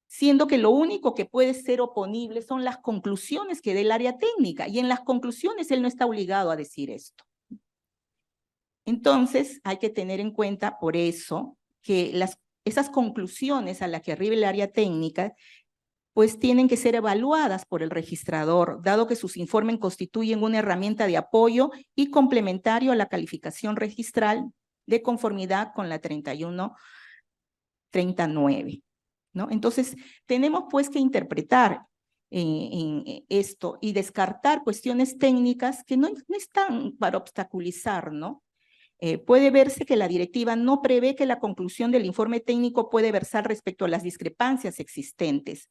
siendo que lo único que puede ser oponible son las conclusiones que dé el área técnica, y en las conclusiones él no está obligado a decir esto. Entonces, hay que tener en cuenta por eso que esas conclusiones a las que arriba el área técnica pues tienen que ser evaluadas por el registrador, dado que sus informes constituyen una herramienta de apoyo y complementario a la calificación registral de conformidad con la 3139, ¿no? Entonces, tenemos pues que interpretar en esto y descartar cuestiones técnicas que no están para obstaculizar, ¿no? Puede verse que la directiva no prevé que la conclusión del informe técnico puede versar respecto a las discrepancias existentes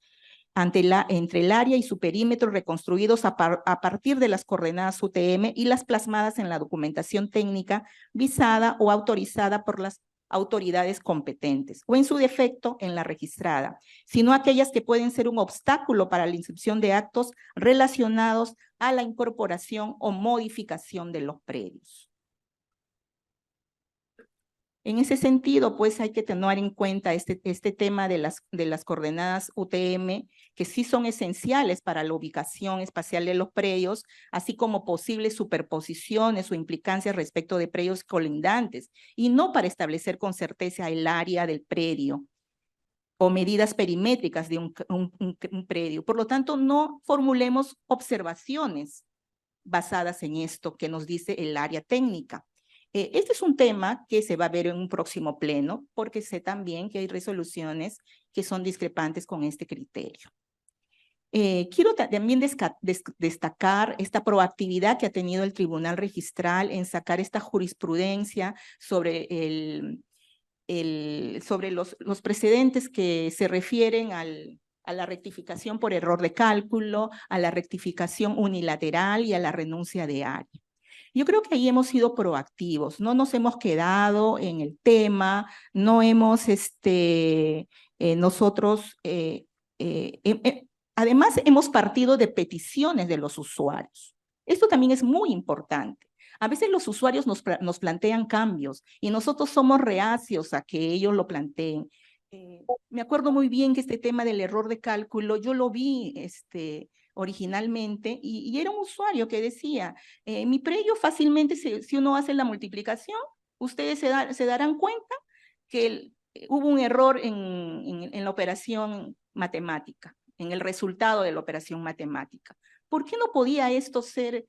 entre el área y su perímetro reconstruidos a partir de las coordenadas UTM y las plasmadas en la documentación técnica visada o autorizada por las autoridades competentes, o en su defecto en la registrada, sino aquellas que pueden ser un obstáculo para la inscripción de actos relacionados a la incorporación o modificación de los predios. En ese sentido, pues hay que tener en cuenta este tema de las coordenadas UTM, que sí son esenciales para la ubicación espacial de los predios, así como posibles superposiciones o implicancias respecto de predios colindantes, y no para establecer con certeza el área del predio o medidas perimétricas de un predio. Por lo tanto, no formulemos observaciones basadas en esto que nos dice el área técnica. Este es un tema que se va a ver en un próximo pleno, porque sé también que hay resoluciones que son discrepantes con este criterio. Quiero también destacar esta proactividad que ha tenido el Tribunal Registral en sacar esta jurisprudencia sobre sobre los precedentes que se refieren a la rectificación por error de cálculo, a la rectificación unilateral y a la renuncia de área. Yo creo que ahí hemos sido proactivos, no nos hemos quedado en el tema, no hemos, nosotros, además hemos partido de peticiones de los usuarios. Esto también es muy importante. A veces los usuarios nos plantean cambios y nosotros somos reacios a que ellos lo planteen. Me acuerdo muy bien que este tema del error de cálculo, yo lo vi originalmente y era un usuario que decía, mi predio fácilmente, si uno hace la multiplicación, ustedes se darán cuenta que hubo un error en la operación matemática, en el resultado de la operación matemática. ¿Por qué no podía esto ser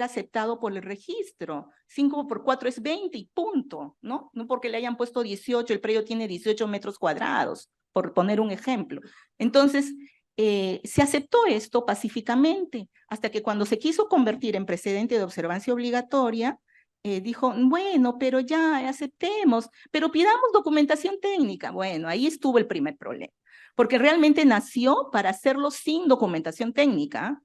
aceptado por el registro? 5 por 4 es 20 y punto, ¿no? No porque le hayan puesto 18, el predio tiene 18 metros cuadrados, por poner un ejemplo. Entonces, se aceptó esto pacíficamente, hasta que cuando se quiso convertir en precedente de observancia obligatoria, dijo, bueno, pero ya aceptemos, pero pidamos documentación técnica. Bueno, ahí estuvo el primer problema, porque realmente nació para hacerlo sin documentación técnica,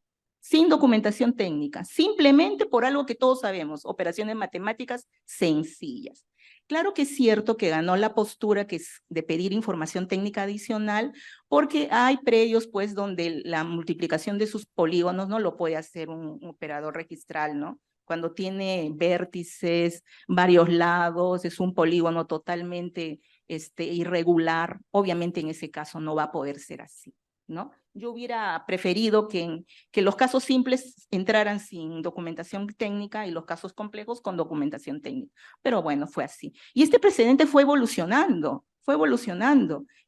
simplemente por algo que todos sabemos, operaciones matemáticas sencillas. Claro que es cierto que ganó la postura que es de pedir información técnica adicional, porque hay predios pues donde la multiplicación de sus polígonos no lo puede hacer un operador registral, ¿no? Cuando tiene vértices, varios lados, es un polígono totalmente irregular, obviamente en ese caso no va a poder ser así, ¿no? Yo hubiera preferido que los casos simples entraran sin documentación técnica y los casos complejos con documentación técnica. Pero bueno, fue así. Y este precedente fue evolucionando.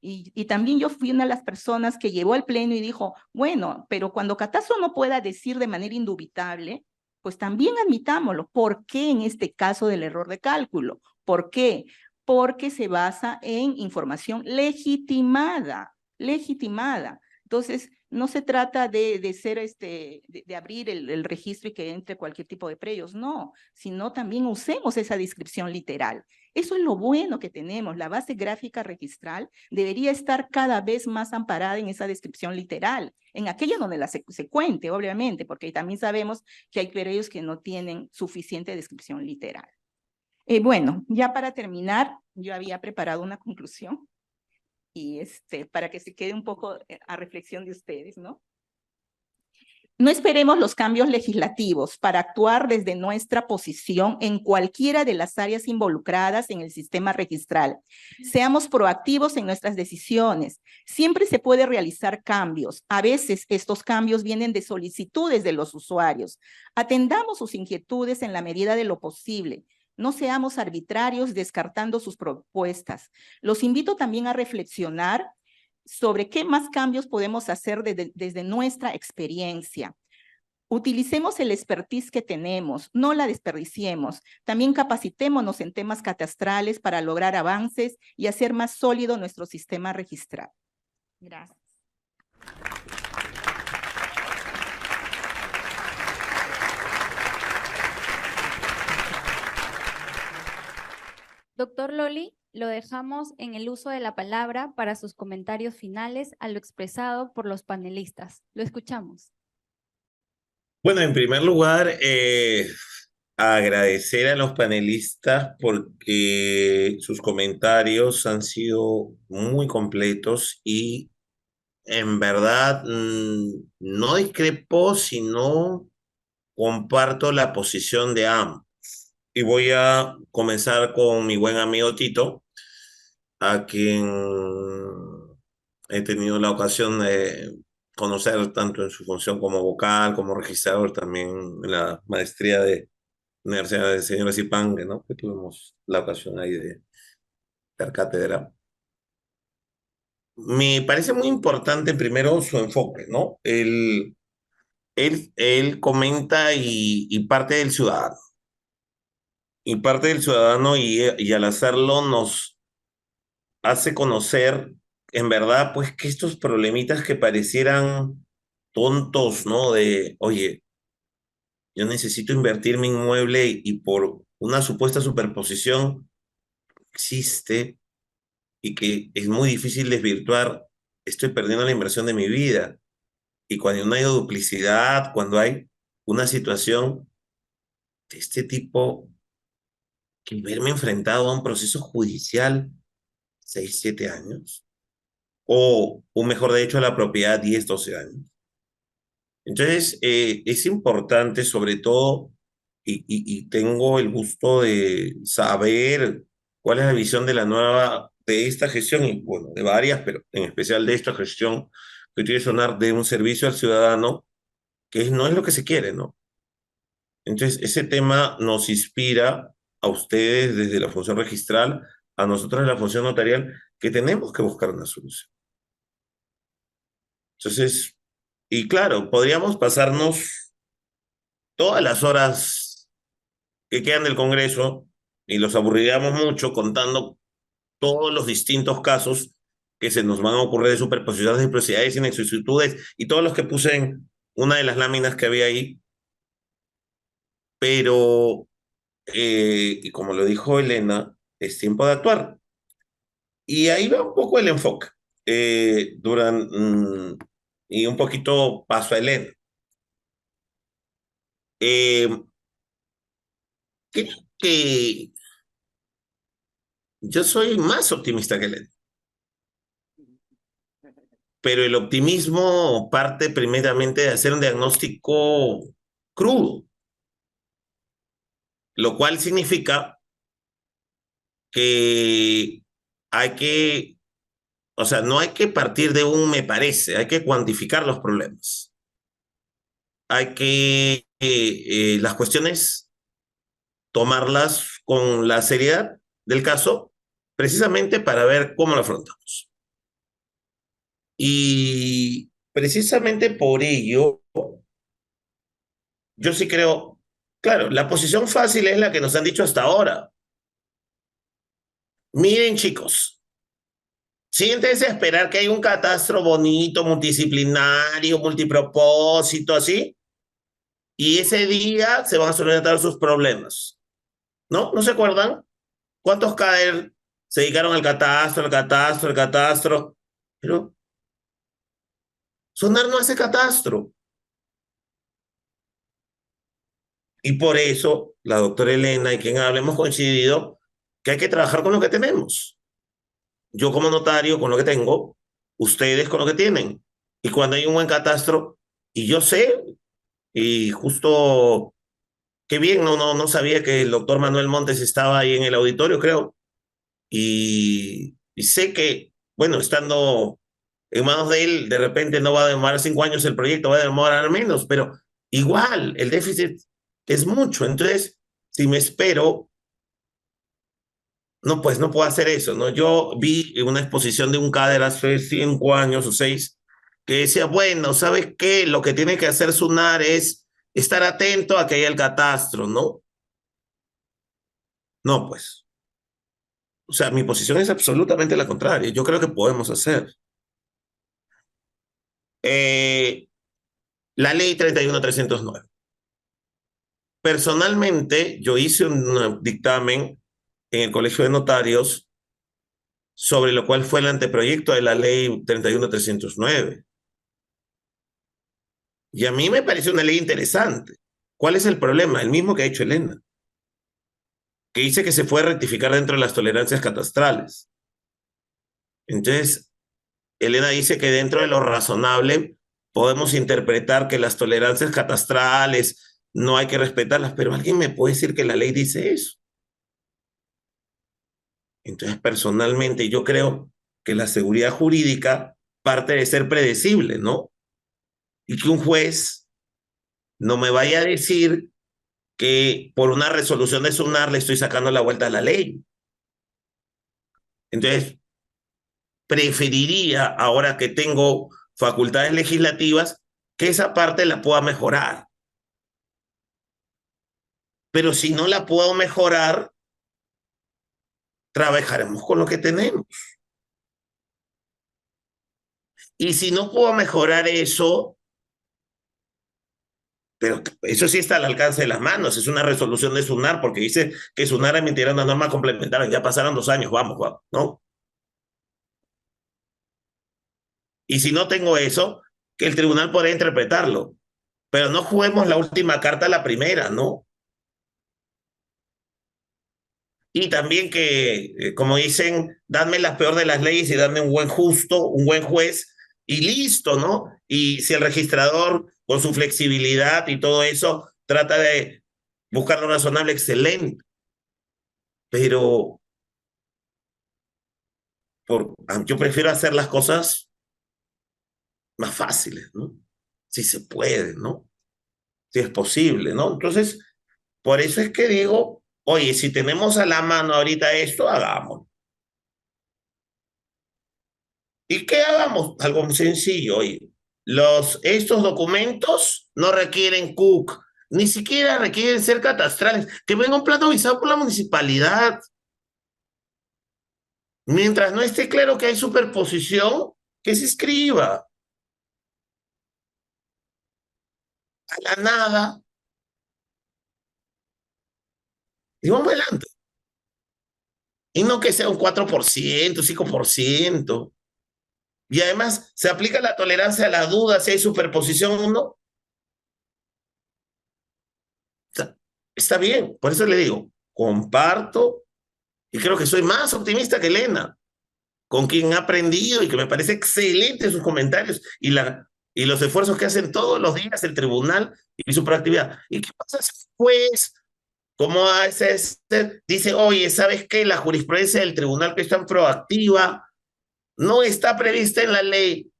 Y también yo fui una de las personas que llevó al pleno y dijo, bueno, pero cuando Catastro no pueda decir de manera indubitable, pues también admitámoslo. ¿Por qué en este caso del error de cálculo? ¿Por qué? Porque se basa en información legitimada. Entonces, no se trata de abrir el registro y que entre cualquier tipo de predios, no, sino también usemos esa descripción literal. Eso es lo bueno que tenemos. La base gráfica registral debería estar cada vez más amparada en esa descripción literal, en aquella donde se cuente, obviamente, porque también sabemos que hay predios que no tienen suficiente descripción literal. Bueno, ya para terminar, yo había preparado una conclusión y para que se quede un poco a reflexión de ustedes, ¿no? No esperemos los cambios legislativos para actuar desde nuestra posición en cualquiera de las áreas involucradas en el sistema registral. Seamos proactivos en nuestras decisiones. Siempre se puede realizar cambios. A veces estos cambios vienen de solicitudes de los usuarios. Atendamos sus inquietudes en la medida de lo posible. No seamos arbitrarios descartando sus propuestas. Los invito también a reflexionar sobre qué más cambios podemos hacer desde nuestra experiencia. Utilicemos el expertise que tenemos, no la desperdiciemos. También capacitémonos en temas catastrales para lograr avances y hacer más sólido nuestro sistema registral. Gracias. Doctor Loli, lo dejamos en el uso de la palabra para sus comentarios finales a lo expresado por los panelistas. Lo escuchamos. Bueno, en primer lugar, agradecer a los panelistas porque sus comentarios han sido muy completos y en verdad no discrepo, sino comparto la posición de ambos. Y voy a comenzar con mi buen amigo Tito, a quien he tenido la ocasión de conocer tanto en su función como vocal, como registrador, también en la maestría de Universidad de Señora Zipangue, ¿no? Que tuvimos la ocasión ahí de dar cátedra. Me parece muy importante primero su enfoque, ¿no? Él comenta y parte del ciudadano. Y parte del ciudadano y al hacerlo nos hace conocer, en verdad, pues que estos problemitas que parecieran tontos, ¿no? De, oye, yo necesito invertir mi inmueble y por una supuesta superposición existe y que es muy difícil desvirtuar, estoy perdiendo la inversión de mi vida. Y cuando no hay duplicidad, cuando hay una situación de este tipo, que verme enfrentado a un proceso judicial 6, 7 años, o mejor de hecho, a la propiedad 10, 12 años. Entonces, es importante, sobre todo, y tengo el gusto de saber cuál es la visión de la nueva, de esta gestión, y bueno, de varias, pero en especial de esta gestión, que tiene que sonar de un servicio al ciudadano, que no es lo que se quiere, ¿no? Entonces, ese tema nos inspira a ustedes desde la función registral, a nosotros en la función notarial, que tenemos que buscar una solución. Entonces, y claro, podríamos pasarnos todas las horas que quedan del Congreso y los aburriríamos mucho contando todos los distintos casos que se nos van a ocurrir de superposiciones, de duplicidades, inexactitudes y todos los que puse en una de las láminas que había ahí. Pero, y como lo dijo Elena, es tiempo de actuar. Y ahí va un poco el enfoque. Y un poquito paso a Elena. Creo que yo soy más optimista que Elena. Pero el optimismo parte primeramente de hacer un diagnóstico crudo, lo cual significa que hay que, o sea, no hay que partir de un me parece, hay que cuantificar los problemas. Hay que las cuestiones tomarlas con la seriedad del caso, precisamente para ver cómo lo afrontamos. Y precisamente por ello, yo sí creo, claro, la posición fácil es la que nos han dicho hasta ahora. Miren, chicos, siéntense a esperar que haya un catastro bonito, multidisciplinario, multipropósito, así, y ese día se van a solucionar sus problemas. ¿No? ¿No se acuerdan? ¿Cuántos CAER se dedicaron al catastro, al catastro, al catastro? Pero Sonar no hace catastro. Y por eso la doctora Elena y quien habla hemos coincidido que hay que trabajar con lo que tenemos. Yo como notario con lo que tengo, ustedes con lo que tienen. Y cuando hay un buen catastro, y yo sé Y justo, qué bien, no sabía que el doctor Manuel Montes estaba ahí en el auditorio, creo. Y sé que, bueno, estando en manos de él, de repente no va a demorar 5 años el proyecto, va a demorar menos, pero igual el déficit es mucho. Entonces, si me espero, no, pues no puedo hacer eso, ¿no? Yo vi en una exposición de un CADER hace 5 años o 6 que decía, bueno, ¿sabes qué? Lo que tiene que hacer SUNAR es estar atento a que haya el catastro, ¿no? No, pues. O sea, mi posición es absolutamente la contraria. Yo creo que podemos hacer. Eh, la ley 31309. Personalmente, yo hice un dictamen en el Colegio de Notarios sobre lo cual fue el anteproyecto de la ley 31309. Y a mí me parece una ley interesante. ¿Cuál es el problema? El mismo que ha hecho Elena, que dice que se puede rectificar dentro de las tolerancias catastrales. Entonces, Elena dice que dentro de lo razonable podemos interpretar que las tolerancias catastrales no hay que respetarlas, pero alguien me puede decir que la ley dice eso. Entonces, personalmente, yo creo que la seguridad jurídica parte de ser predecible, ¿no? Y que un juez no me vaya a decir que por una resolución de SUNAR le estoy sacando la vuelta a la ley. Entonces, preferiría, ahora que tengo facultades legislativas, que esa parte la pueda mejorar. Pero si no la puedo mejorar, trabajaremos con lo que tenemos. Y si no puedo mejorar eso, pero eso sí está al alcance de las manos, es una resolución de SUNAR, porque dice que SUNAR emitirá una norma complementaria, ya pasaron 2 años, vamos, ¿no? Y si no tengo eso, que el tribunal podrá interpretarlo, pero no juguemos la última carta a la primera, ¿no? Y también que, como dicen, dadme la peor de las leyes y dadme un buen justo, un buen juez, y listo, ¿no? Y si el registrador, con su flexibilidad y todo eso, trata de buscar lo razonable, excelente. Pero yo prefiero hacer las cosas más fáciles, ¿no? Si se puede, ¿no? Si es posible, ¿no? Entonces, por eso es que digo, oye, si tenemos a la mano ahorita esto, hagámoslo. ¿Y qué hagamos? Algo muy sencillo, oye. Estos documentos no requieren CUC, ni siquiera requieren ser catastrales. Que venga un plano visado por la municipalidad. Mientras no esté claro que hay superposición, que se escriba. A la nada. Y vamos adelante. Y no que sea un 4%, 5%. Y además se aplica la tolerancia a la duda si hay superposición o no. Está bien, por eso le digo, comparto y creo que soy más optimista que Elena, con quien he aprendido y que me parece excelente sus comentarios y los esfuerzos que hacen todos los días el tribunal y su proactividad. ¿Y qué pasa si después, como a veces dice, oye, ¿sabes qué? La jurisprudencia del tribunal que es tan proactiva no está prevista en la ley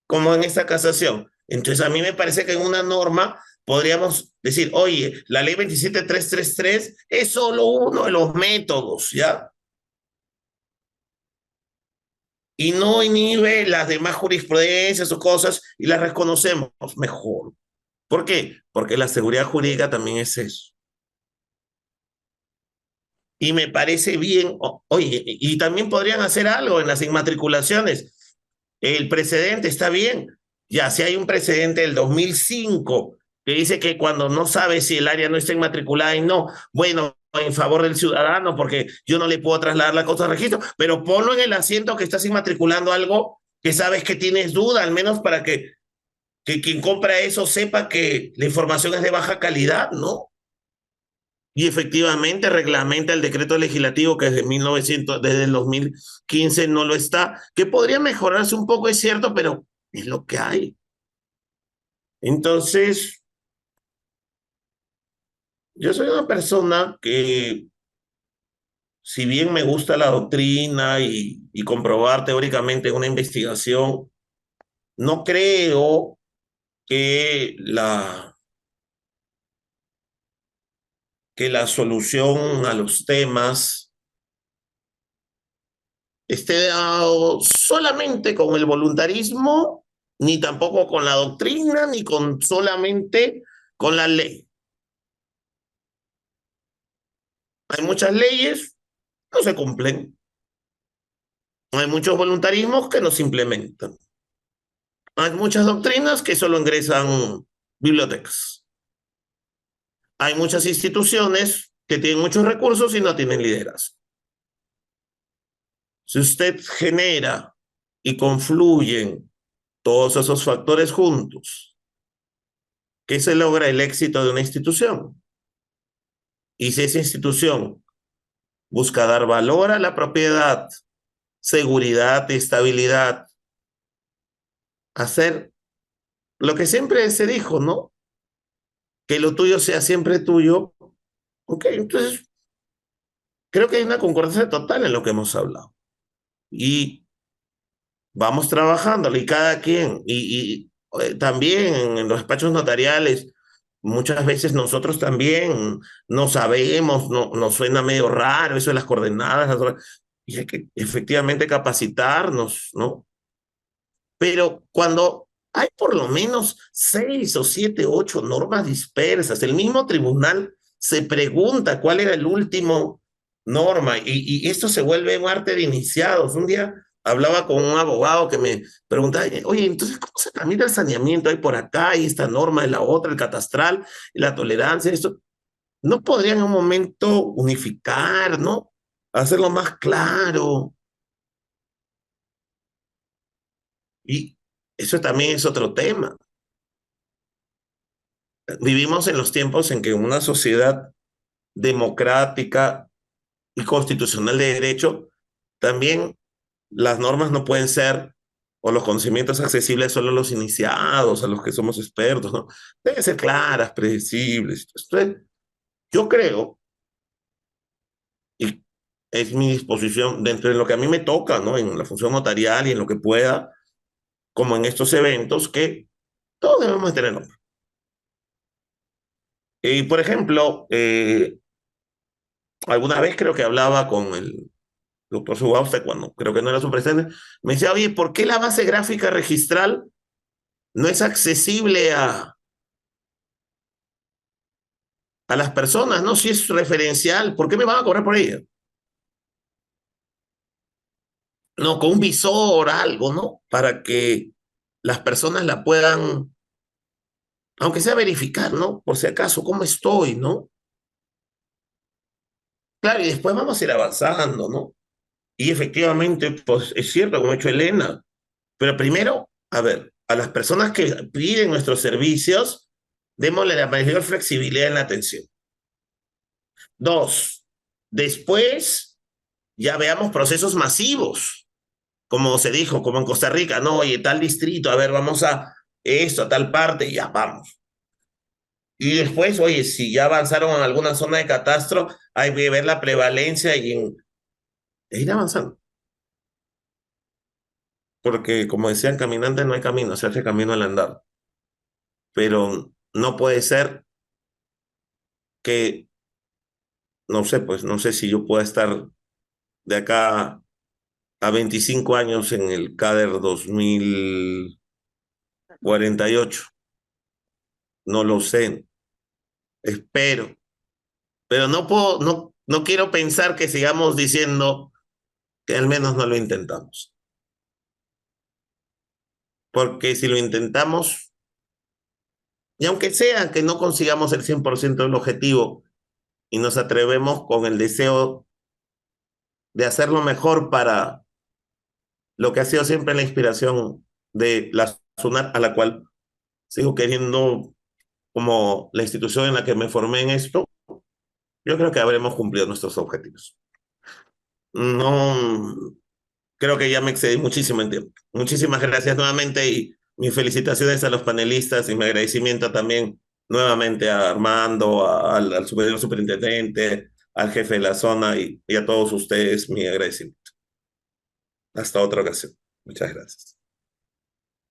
como en esta casación. Entonces, a mí me parece que en una norma podríamos decir, oye, la ley 27333 es solo uno de los métodos, ¿ya? Y no inhibe las demás jurisprudencias o cosas y las reconocemos mejor. ¿Por qué? Porque la seguridad jurídica también es eso. Y me parece bien, oye, y también podrían hacer algo en las inmatriculaciones. El precedente está bien. Ya, si hay un precedente del 2005 que dice que cuando no sabe si el área no está inmatriculada y no, bueno, en favor del ciudadano, porque yo no le puedo trasladar la cosa de registro, pero ponlo en el asiento que estás inmatriculando algo que sabes que tienes duda, al menos para que quien compra eso sepa que la información es de baja calidad, ¿no? Y efectivamente reglamenta el decreto legislativo que desde el 2015 no lo está, que podría mejorarse un poco, es cierto, pero es lo que hay. Entonces, Yo soy una persona que, si bien me gusta la doctrina y comprobar teóricamente una investigación, no creo que la solución a los temas esté dado solamente con el voluntarismo, ni tampoco con la doctrina, ni con solamente con la ley. Hay muchas leyes que no se cumplen. Hay muchos voluntarismos que no se implementan. Hay muchas doctrinas que solo ingresan bibliotecas. Hay muchas instituciones que tienen muchos recursos y no tienen liderazgo. Si usted genera y confluyen todos esos factores juntos, ¿qué se logra el éxito de una institución? Y si esa institución busca dar valor a la propiedad, seguridad y estabilidad, hacer lo que siempre se dijo, ¿no? Que lo tuyo sea siempre tuyo. Ok, entonces creo que hay una concordancia total en lo que hemos hablado. Y vamos trabajándolo y cada quien, también en los despachos notariales, muchas veces nosotros también no sabemos, no, nos suena medio raro eso de las coordenadas, y hay que efectivamente capacitarnos, ¿no? Pero cuando hay por lo menos 6 o 7, 8 normas dispersas, el mismo tribunal se pregunta cuál era el último norma y esto se vuelve un arte de iniciados. Un día hablaba con un abogado que me preguntaba, oye, entonces, ¿cómo se tramita el saneamiento? Hay por acá, y esta norma, y la otra, el catastral, y la tolerancia, esto. ¿No podrían en un momento unificar, ¿no? Hacerlo más claro. Y eso también es otro tema. Vivimos en los tiempos en que una sociedad democrática y constitucional de derecho, también las normas no pueden ser, o los conocimientos accesibles solo a los iniciados, a los que somos expertos, ¿no? Deben ser claras, predecibles. Entonces, yo creo, y es mi disposición dentro de lo que a mí me toca, ¿no? En la función notarial y en lo que pueda, como en estos eventos, que todos debemos tener nombre. Y, por ejemplo, alguna vez creo que hablaba con el doctor Subauste, cuando creo que no era su presidente, me decía, oye, ¿por qué la base gráfica registral no es accesible a las personas, ¿no? Si es referencial, ¿por qué me van a cobrar por ella? No, con un visor, algo, ¿no? Para que las personas la puedan, aunque sea verificar, ¿no? Por si acaso, ¿cómo estoy, no? Claro, y después vamos a ir avanzando, ¿no? Y efectivamente, pues es cierto, como ha hecho Elena, pero primero, a ver, a las personas que piden nuestros servicios, démosle la mayor flexibilidad en la atención. 2, después ya veamos procesos masivos, como se dijo, como en Costa Rica, no, oye, tal distrito, a ver, vamos a esto, a tal parte, y ya vamos. Y después, oye, si ya avanzaron en alguna zona de catastro, hay que ver la prevalencia e ir avanzando. Porque, como decían, caminante no hay camino, se hace camino al andar. Pero no puede ser que, no sé, pues no sé si yo pueda estar de acá a 25 años en el CADER 2048. No lo sé, espero. Pero no puedo, no quiero pensar que sigamos diciendo que al menos no lo intentamos. Porque si lo intentamos, y aunque sea que no consigamos el 100% del objetivo y nos atrevemos con el deseo de hacerlo mejor para lo que ha sido siempre la inspiración de la SUNAT, a la cual sigo queriendo como la institución en la que me formé en esto, yo creo que habremos cumplido nuestros objetivos. No, creo que ya me excedí muchísimo en tiempo. Muchísimas gracias nuevamente y mis felicitaciones a los panelistas y mi agradecimiento también nuevamente a Armando, al superior superintendente, al jefe de la zona y a todos ustedes mi agradecimiento. Hasta otra ocasión. Muchas gracias.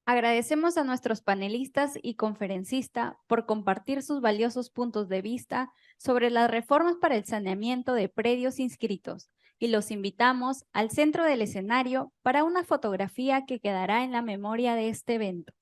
Agradecemos a nuestros panelistas y conferencistas por compartir sus valiosos puntos de vista sobre las reformas para el saneamiento de predios inscritos y los invitamos al centro del escenario para una fotografía que quedará en la memoria de este evento.